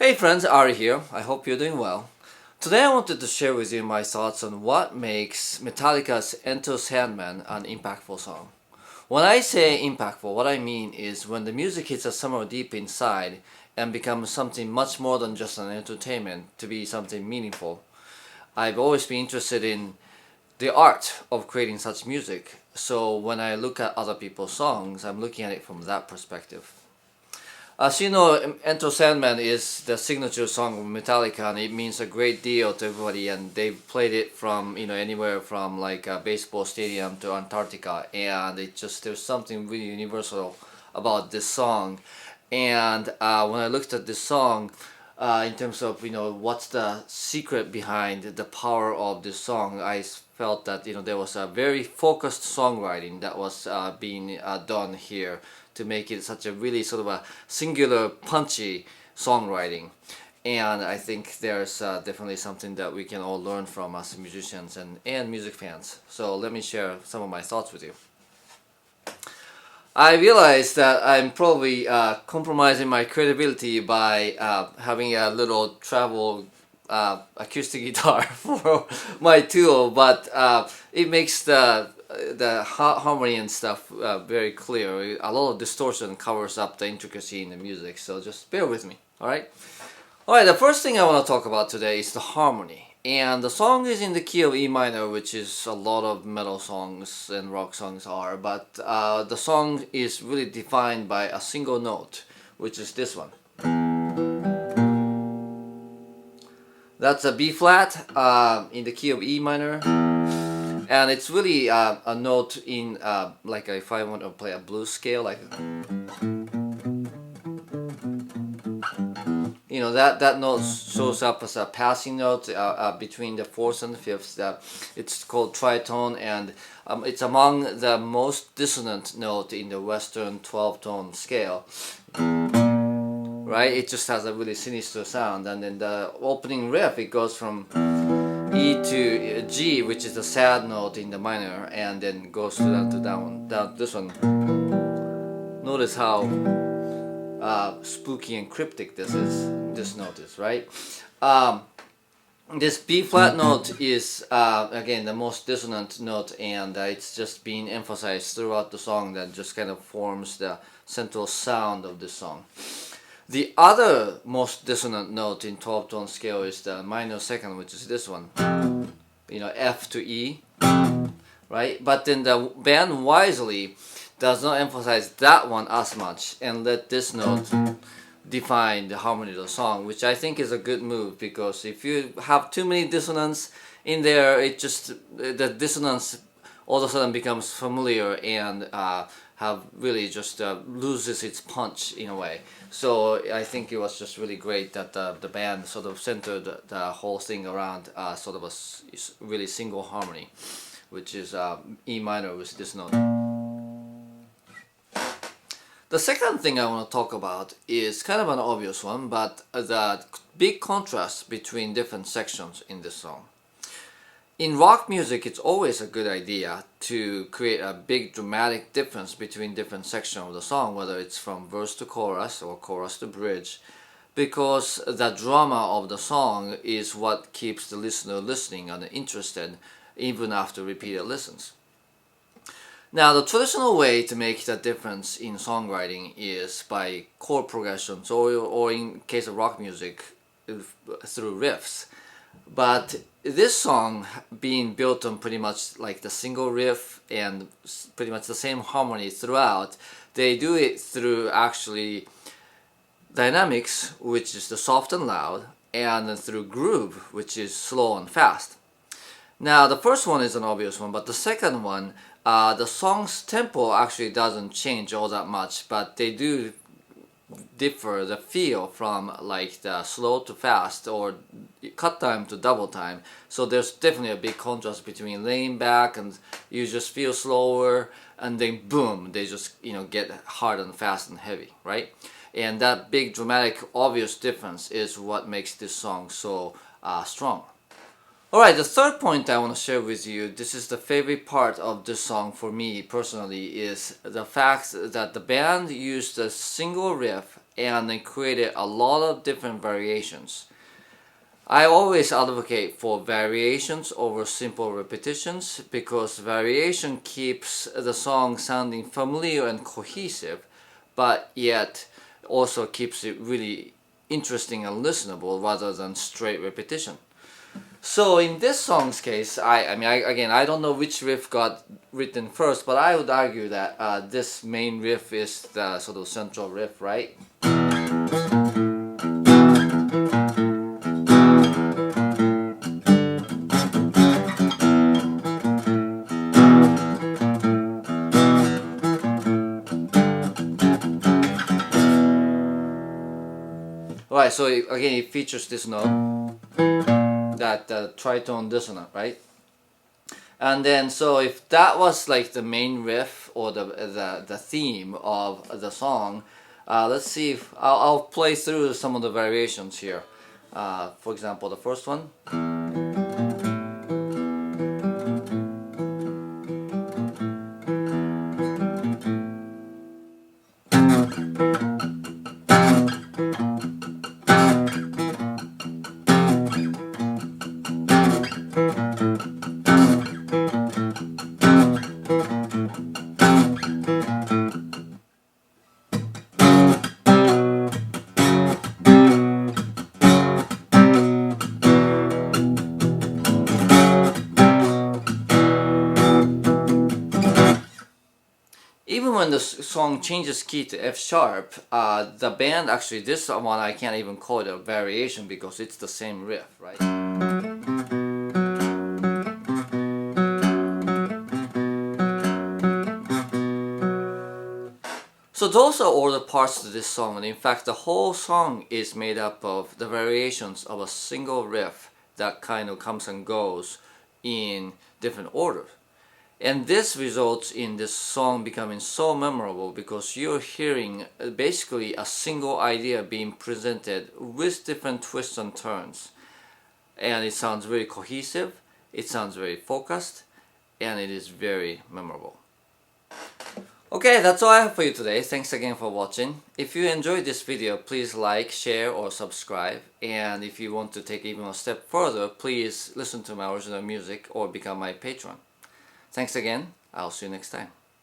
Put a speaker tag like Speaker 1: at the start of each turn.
Speaker 1: Hey friends, Ari here. I hope you're doing well. Today I wanted to share with you my thoughts on what makes Metallica's Enter Sandman an impactful song. When I say impactful, what I mean is when the music hits us somewhere deep inside and becomes something much more than just an entertainment to be something meaningful. I've always been interested in the art of creating such music, so when I look at other people's songs, I'm looking at it from that perspective. As you know, Enter Sandman is the signature song of Metallica, and it means a great deal to everybody. And they've played it from anywhere from like a baseball stadium to Antarctica, and there's something really universal about this song. And when I looked at this song, in terms of what's the secret behind the power of this song, I felt that there was a very focused songwriting that was being done here to make it such a really sort of a singular, punchy songwriting. And I think there's definitely something that we can all learn from as musicians and music fans. So let me share some of my thoughts with you. I realized that I'm probably compromising my credibility by having a little travel acoustic guitar for my tool, but it makes the harmony and stuff very clear. A lot of distortion covers up the intricacy in the music, so just bear with me, alright? Alright, the first thing I want to talk about today is the harmony. And the song is in the key of E minor, which is a lot of metal songs and rock songs are, but the song is really defined by a single note, which is this one. That's a B flat in the key of E minor. And it's really a note in like if I want to play a blues scale, like that note shows up as a passing note between the fourth and the fifth. It's called Tritone, and it's among the most dissonant note in the Western 12-tone scale. Right? It just has a really sinister sound, and then the opening riff, it goes from E to G, which is the sad note in the minor, and then goes down to down this one. Notice how spooky and cryptic this note is, right? This B flat note is again the most dissonant note, and it's just being emphasized throughout the song. That just kind of forms the central sound of this song. The other most dissonant note in 12-tone scale is the minor second, which is this one. F to E, right? But then the band wisely does not emphasize that one as much and let this note define the harmony of the song, which I think is a good move, because if you have too many dissonance in there, the dissonance all of a sudden becomes familiar and have really just loses its punch in a way. So I think it was just really great that the band sort of centered the whole thing around sort of a really single harmony, which is E minor with this note. The second thing I want to talk about is kind of an obvious one, but the big contrast between different sections in this song. In rock music, it's always a good idea to create a big dramatic difference between different sections of the song, whether it's from verse to chorus or chorus to bridge, because the drama of the song is what keeps the listener listening and interested even after repeated listens. Now, the traditional way to make that difference in songwriting is by chord progressions, or in case of rock music, through riffs. But this song being built on pretty much like the single riff and pretty much the same harmony throughout, they do it through actually dynamics, which is the soft and loud, and then through groove, which is slow and fast. Now, the first one is an obvious one, but the second one, the song's tempo actually doesn't change all that much, but they do differ the feel from like the slow to fast or cut time to double time. So there's definitely a big contrast between laying back and you just feel slower, and then boom, they just get hard and fast and heavy, right? And that big dramatic obvious difference is what makes this song so strong. Alright, the third point I want to share with you, this is the favorite part of this song for me personally, is the fact that the band used a single riff and they created a lot of different variations. I always advocate for variations over simple repetitions because variation keeps the song sounding familiar and cohesive, but yet also keeps it really interesting and listenable rather than straight repetition. So in this song's case, I don't know which riff got written first, but I would argue that this main riff is the sort of central riff, right? Right, so again it features this note, that tritone dissonant, right? And then so if that was like the main riff or the theme of the song, let's see if I'll play through some of the variations here. For example, the first one. Even when the song changes key to F sharp, the band actually, this one I can't even call it a variation because it's the same riff, right? So those are all the parts to this song, and in fact the whole song is made up of the variations of a single riff that kind of comes and goes in different orders. And this results in this song becoming so memorable because you're hearing basically a single idea being presented with different twists and turns. And it sounds very cohesive, it sounds very focused, and it is very memorable. Okay, that's all I have for you today. Thanks again for watching. If you enjoyed this video, please like, share, or subscribe. And if you want to take even a step further, please listen to my original music or become my patron. Thanks again. I'll see you next time.